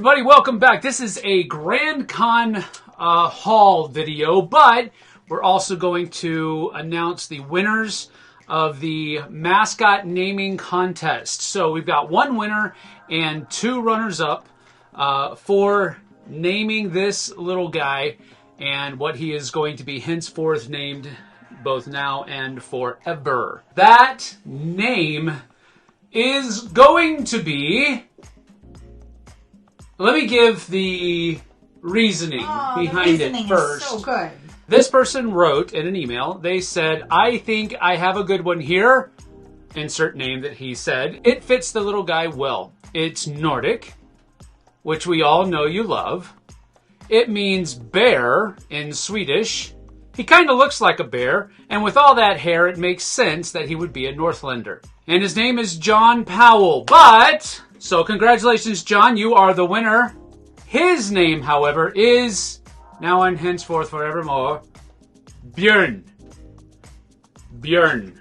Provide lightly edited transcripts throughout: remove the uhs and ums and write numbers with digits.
everybody, welcome back. This is a GrandCon haul video, but we're also going to announce the winners of the mascot naming contest. So we've got one winner and two runners-up for naming this little guy and what he is going to be henceforth named both now and forever. That name is going to be... Let me give the reasoning behind it first. So good. This person wrote in an email, they said, I think I have a good one here. Insert name that he said. It fits the little guy well. It's Nordic, which we all know you love. It means bear in Swedish. He kind of looks like a bear, and with all that hair, it makes sense that he would be a Northlander. And his name is John Powell, but... So congratulations, John, you are the winner. His name, however, is, now and henceforth forevermore, Björn. Björn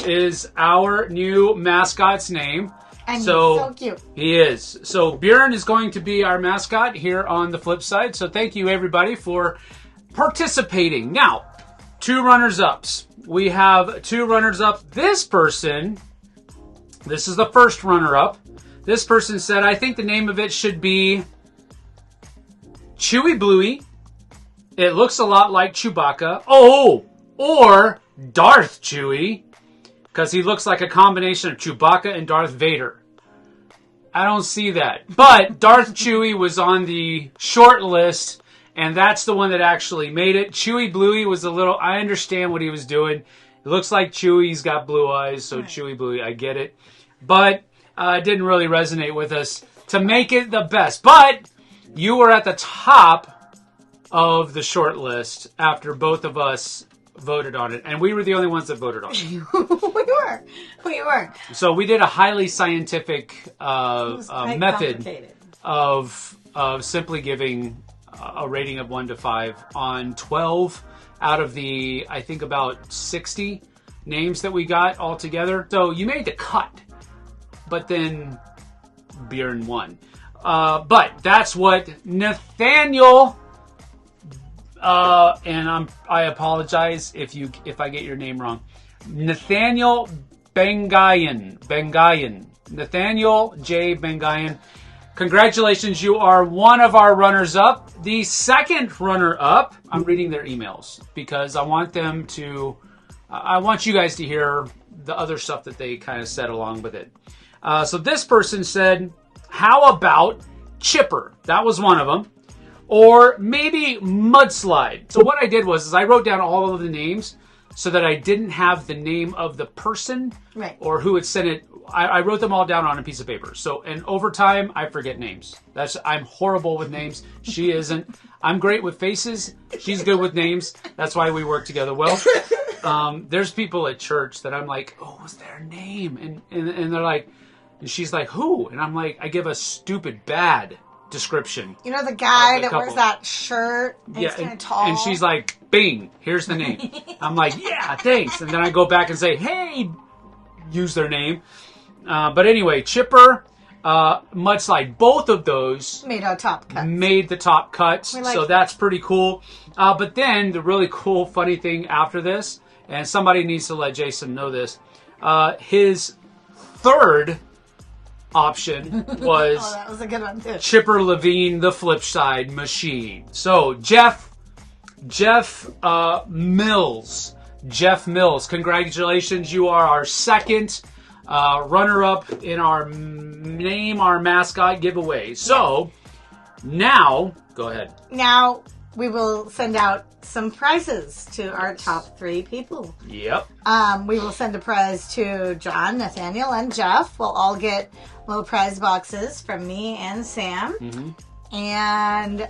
is our new mascot's name. And he's so cute. He is. So Björn is going to be our mascot here on the flip side. So thank you, everybody, for participating. Now, two runners-ups. We have two runners-up. This person, this is the first runner-up. This person said, I think the name of it should be Chewy Bluey. It looks a lot like Chewbacca. Oh, or Darth Chewy, because he looks like a combination of Chewbacca and Darth Vader. I don't see that. But Darth Chewy was on the short list, and that's the one that actually made it. Chewy Bluey was a little, I understand what he was doing. It looks like Chewy's got blue eyes, so right. Chewy Bluey, I get it. But... it didn't really resonate with us to make it the best. But you were at the top of the short list after both of us voted on it. And we were the only ones that voted on it. We were. So we did a highly scientific method of simply giving a rating of 1 to 5 on 12 out of the, I think, about 60 names that we got all together. So you made the cut. But then Björn won. But that's what Nathaniel, and I apologize if I get your name wrong. Nathaniel Bengayan. Nathaniel J. Bengayan. Congratulations, you are one of our runners-up. The second runner-up, I'm reading their emails because I want them to, I want you guys to hear the other stuff that they kind of said along with it. So this person said, how about Chipper? That was one of them. Or maybe Mudslide. So what I did was I wrote down all of the names so that I didn't have the name of the person or who had sent it. I wrote them all down on a piece of paper. So, and over time, I forget names. I'm horrible with names. She isn't. I'm great with faces. She's good with names. That's why we work together well. There's people at church that I'm like, oh, what's their name? And they're like, and she's like, who? And I'm like, I give a stupid, bad description. You know the guy that wears that shirt? And he's kind of tall. And she's like, bing, here's the name. I'm like, yeah, thanks. And then I go back and say, hey, use their name. But anyway, Chipper, Mudslide, both of those made the top cuts. So that's pretty cool. But then the really cool, funny thing after this, and somebody needs to let Jason know this, his third option was, that was a good one too. Chipper Levine, the flip side machine. So Jeff Mills, congratulations, you are our second runner-up in our Name Our Mascot giveaway. So now, go ahead. Now we will send out some prizes to our top 3 people. Yep. We will send a prize to John, Nathaniel, and Jeff. We'll all get little prize boxes from me and Sam. Mm-hmm. And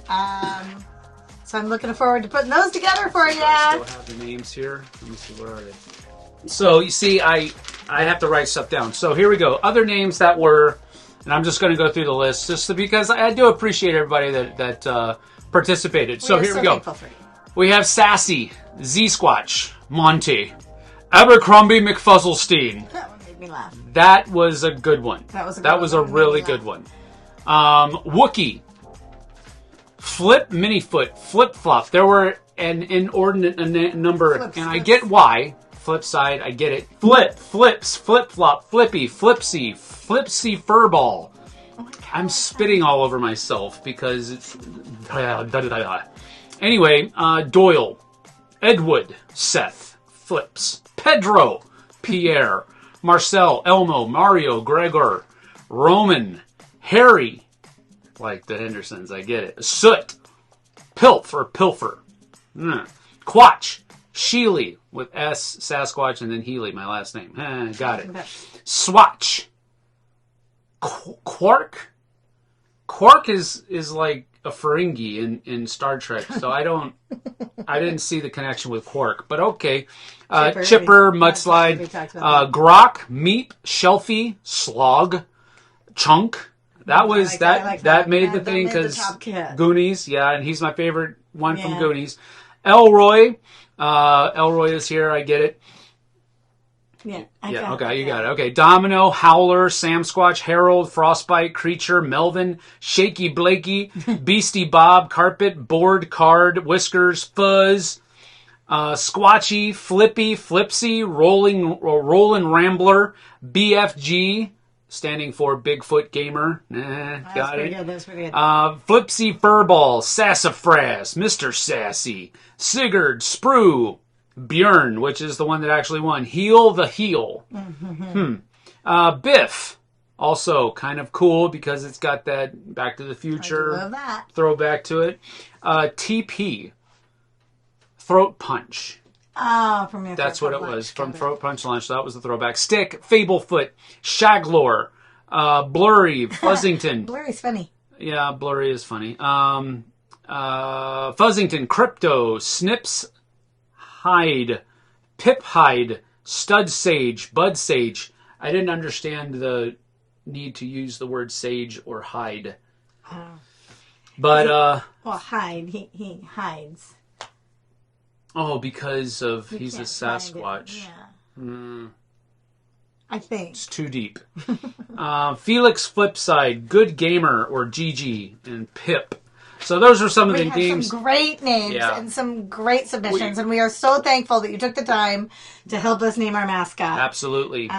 so I'm looking forward to putting those together for you. I still have the names here. Let me see, where are they? So you see, I have to write stuff down. So here we go. Other names that were, and I'm just going to go through the list just because I do appreciate everybody that participated. So here we go. We have Sassy, Z-Squatch, Monty, Abercrombie McFuzzlestein. That one made me laugh. That was a good one. That was a really good one. Wookie, Mini foot, flip flop. There were an inordinate number, Flips, and I flips. get why. Flip side, I get it. Flip, flips, flip flop, flippy, flipsy, flipsy furball. I'm spitting all over myself because it's. Anyway, Doyle, Edward, Seth, Flips, Pedro, Pierre, Marcel, Elmo, Mario, Gregor, Roman, Harry, like the Hendersons, I get it. Soot, Pilf or Pilfer, Quatch, Sheely with S, Sasquatch, and then Healy, my last name. Got it. Swatch, Quark. Quark is like a Ferengi in Star Trek, so I didn't see the connection with Quark, but okay. Chipper, Mudslide, Grok, Meep, Shelfie, Slog, Chunk. That was that made the thing because Goonies, yeah, and he's my favorite one from Goonies. Elroy, Elroy is here. I get it. Okay, you got it. Okay, Domino, Howler, Sam Squatch, Harold, Frostbite, Creature, Melvin, Shaky Blakey, Beastie Bob, Carpet, Board, Card, Whiskers, Fuzz, Squatchy, Flippy, Flipsy, Rollin' Rambler, BFG, standing for Bigfoot Gamer. Got it. That's pretty good. Flipsy Furball, Sassafras, Mr. Sassy, Sigurd, Sprue, Bjorn, which is the one that actually won. Heel the Heel. Biff, also kind of cool because it's got that Back to the Future throwback to it. TP, Throat Punch. Oh, from your That's what it was, from Throat Punch Lunch. So that was the throwback. Stick, Fablefoot, Shaglore, Blurry, Fuzzington. Blurry's funny. Yeah, Blurry is funny. Fuzzington, Crypto, Snips, Hide, Pip Hide, Stud Sage, Bud Sage. I didn't understand the need to use the word sage or hide. But, well, hide. He hides. Oh, because of he's a Sasquatch. Yeah. I think. It's too deep. Felix Flipside, Good Gamer, or GG, and Pip. So those are some of the names. Some great names and some great submissions, and we are so thankful that you took the time to help us name our mascot. Absolutely.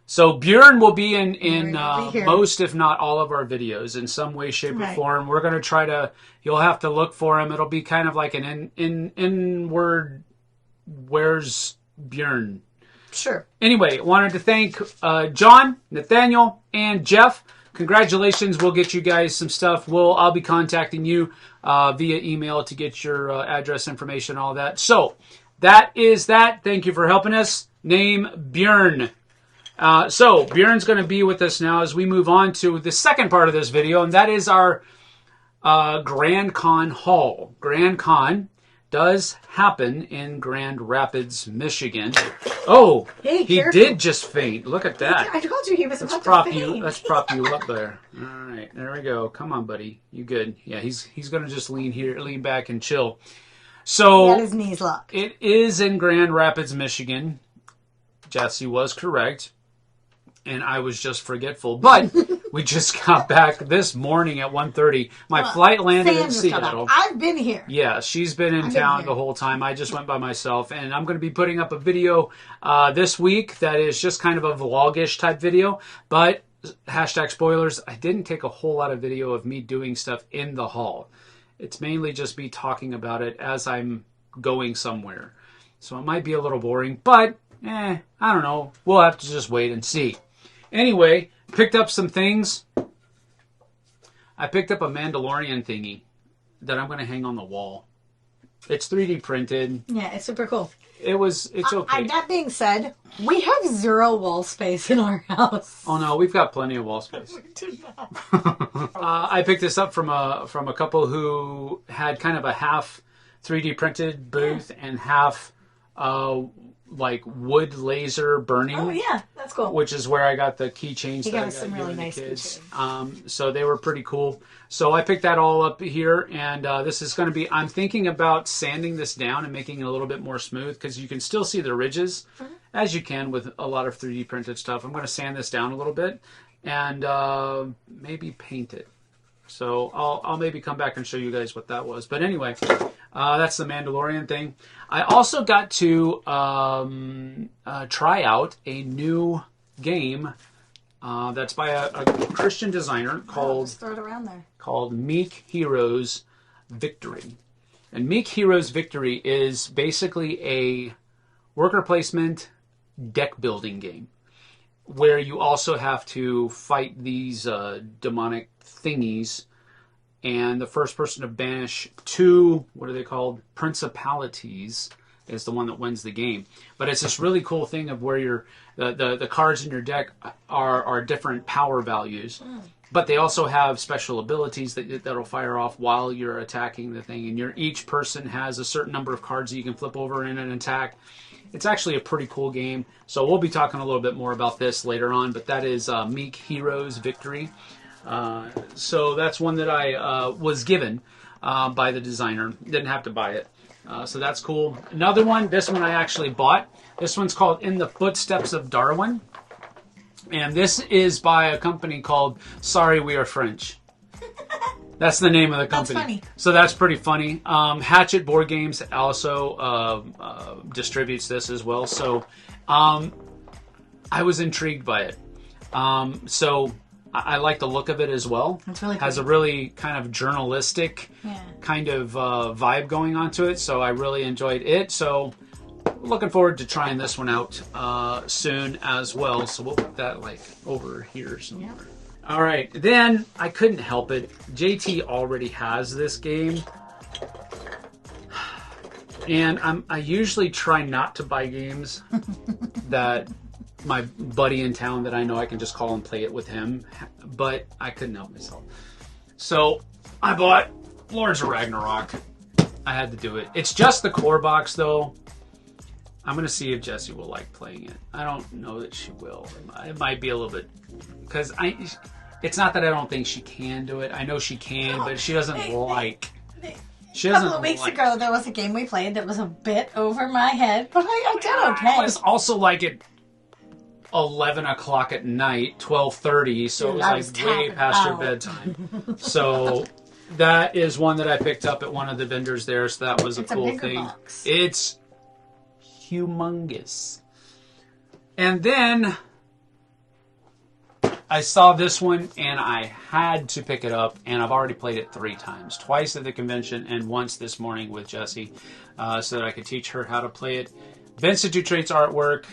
So Bjorn will be in most, if not all, of our videos in some way, shape, or form. We're going to try to. You'll have to look for him. It'll be kind of like an inward. Where's Bjorn? Sure. Anyway, wanted to thank John, Nathaniel, and Jeff. Congratulations. We'll get you guys some stuff. I'll be contacting you via email to get your address information, all that. So that is that. Thank you for helping us. Name Bjorn. So Bjorn's going to be with us now as we move on to the second part of this video, and that is our GrandCon haul. GrandCon does happen in Grand Rapids, Michigan. Oh, hey, he did just faint. Look at that. I told you he was about to faint. Let's prop you up there. All right, there we go. Come on, buddy. You good? Yeah, he's going to just lean back and chill. So he had his knees locked. It is in Grand Rapids, Michigan. Jessie was correct. And I was just forgetful. But we just got back this morning at 1:30. My flight landed in Seattle. I've been here. Yeah, she's been in town the whole time. I just went by myself. And I'm going to be putting up a video this week that is just kind of a vlog-ish type video. But, hashtag spoilers, I didn't take a whole lot of video of me doing stuff in the hall. It's mainly just me talking about it as I'm going somewhere. So it might be a little boring. But, I don't know. We'll have to just wait and see. Anyway, picked up some things. I picked up a Mandalorian thingy that I'm going to hang on the wall. It's 3D printed. Yeah, it's super cool. It's okay. That being said, we have zero wall space in our house. Oh no, we've got plenty of wall space. I picked this up from a couple who had kind of a half 3D printed booth and half like wood laser burning. Oh yeah, that's cool. Which is where I got the keychains. He got some really nice keychains. So they were pretty cool. So I picked that all up here, and this is going to be. I'm thinking about sanding this down and making it a little bit more smooth because you can still see the ridges, as you can with a lot of 3D printed stuff. I'm going to sand this down a little bit and maybe paint it. So I'll maybe come back and show you guys what that was. But anyway, that's the Mandalorian thing. I also got to try out a new game that's by a Christian designer called just throw it around there. Called Meek Heroes Victory. And Meek Heroes Victory is basically a worker placement deck building game where you also have to fight these demonic thingies, and the first person to banish 2, what are they called, principalities, is the one that wins the game. But it's this really cool thing of where the cards in your deck are different power values, but they also have special abilities that'll fire off while you're attacking the thing, and each person has a certain number of cards that you can flip over in an attack. It's actually a pretty cool game, so we'll be talking a little bit more about this later on, but that is Meek Heroes Victory. So that's one that I was given by the designer. Didn't have to buy it. So that's cool. Another one, this one I actually bought. This one's called In the Footsteps of Darwin. And this is by a company called Sorry We Are French. That's the name of the company. That's funny. So that's pretty funny. Hatchet Board Games also distributes this as well. So I was intrigued by it. So I like the look of it as well. It's really has cool. a really kind of journalistic kind of vibe going onto it. So I really enjoyed it. So looking forward to trying this one out soon as well. So we'll put that like over here somewhere. Yeah. All right. Then I couldn't help it. JT already has this game. And I usually try not to buy games that my buddy in town that I know I can just call and play it with him, but I couldn't help myself. So I bought Lords of Ragnarok. I had to do it. It's just the core box though. I'm going to see if Jessie will like playing it. I don't know that she will. It might be a little bit, because it's not that I don't think she can do it. I know she can, but she doesn't like. A couple of weeks ago, there was a game we played that was a bit over my head, but I did okay. It was also like at 11 o'clock at night, 12:30, so it was like way past your bedtime. So that is one that I picked up at one of the vendors there, so that was a cool thing. Box. It's humongous. And then I saw this one and I had to pick it up, and I've already played it 3 times. Twice at the convention and once this morning with Jessie, so that I could teach her how to play it. Vincent Dutrait's artwork,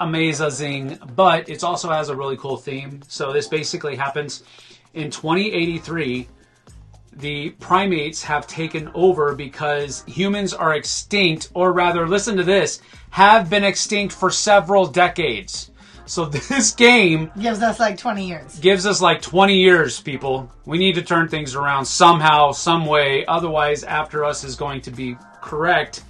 amazing, but it also has a really cool theme. So this basically happens in 2083. The primates have taken over because humans are extinct, or rather, listen to this, have been extinct for several decades. So this game gives us like 20 years. Gives us like 20 years, people. We need to turn things around somehow, some way. Otherwise, after us is going to be correct.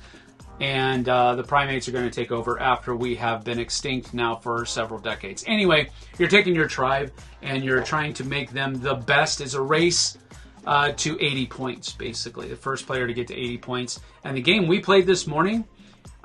And the primates are going to take over after we have been extinct now for several decades. Anyway, you're taking your tribe and you're trying to make them the best. It's a race to 80 points, basically. The first player to get to 80 points. And the game we played this morning,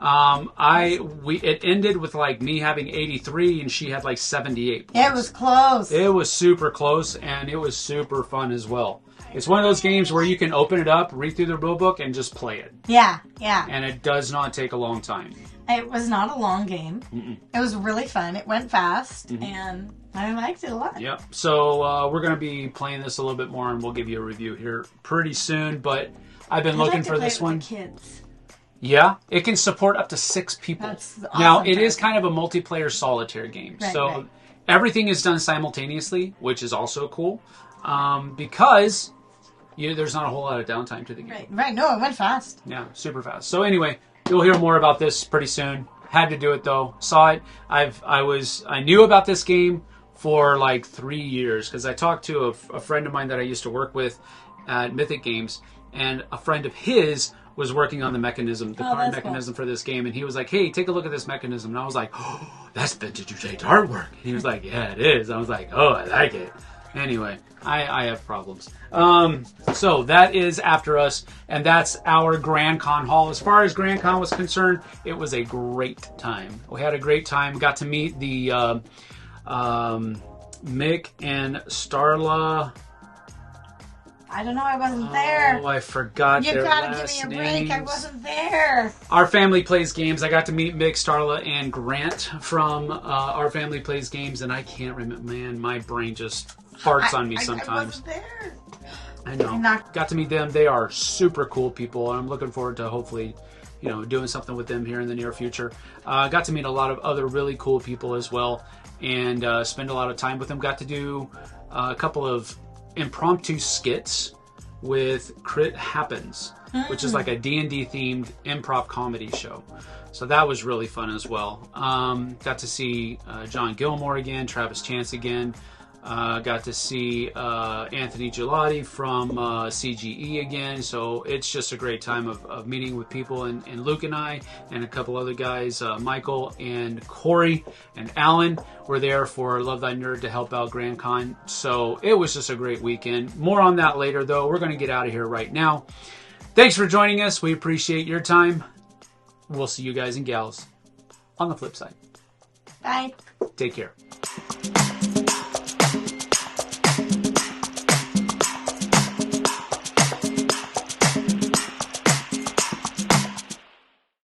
it ended with like me having 83 and she had like 78 points. It was close. It was super close, and it was super fun as well. It's one of those games where you can open it up, read through the rule book, and just play it. Yeah, yeah. And it does not take a long time. It was not a long game. Mm-mm. It was really fun. It went fast, and I liked it a lot. Yep. So we're going to be playing this a little bit more, and we'll give you a review here pretty soon. But I've been looking for this one. The kids. Yeah, it can support up to 6 people. That's awesome. Now, it is kind of a multiplayer solitaire game. Right, so right. Everything is done simultaneously, which is also cool, because there's not a whole lot of downtime to the game. Right. No, it went fast. Yeah, super fast. So anyway, you'll hear more about this pretty soon. Had to do it though. Saw it. I knew about this game for like 3 years because I talked to a friend of mine that I used to work with at Mythic Games, and a friend of his was working on the mechanism, card mechanism for this game, and he was like, "Hey, take a look at this mechanism." And I was like, "Oh, that's Vintage Dutrait's artwork." And he was like, "Yeah, it is." I was like, "Oh, I like it." Anyway, I have problems. So that is after us, and that's our GrandCon haul. As far as GrandCon was concerned, it was a great time. We had a great time. Got to meet the Mick and Starla I don't know. I wasn't there. Oh, I forgot You their gotta last give me a break. I names. wasn't there. Our Family Plays Games. I got to meet Mick, Starla, and Grant from Our Family Plays Games, and I can't remember. Man, my brain just farts on me I sometimes. wasn't there. I know. Got to meet them. They are super cool people, and I'm looking forward to hopefully, doing something with them here in the near future. Got to meet a lot of other really cool people as well, and spend a lot of time with them. Got to do a couple of impromptu skits with Crit Happens, which is like a D&D themed improv comedy show. So that was really fun as well. Got to see John Gilmore again, Travis Chance again. Got to see Anthony Gelati from CGE again. So it's just a great time of meeting with people. And Luke and I and a couple other guys, Michael and Corey and Alan, were there for Love Thy Nerd to help out GrandCon. So it was just a great weekend. More on that later, though. We're going to get out of here right now. Thanks for joining us. We appreciate your time. We'll see you guys and gals on the flip side. Bye. Take care.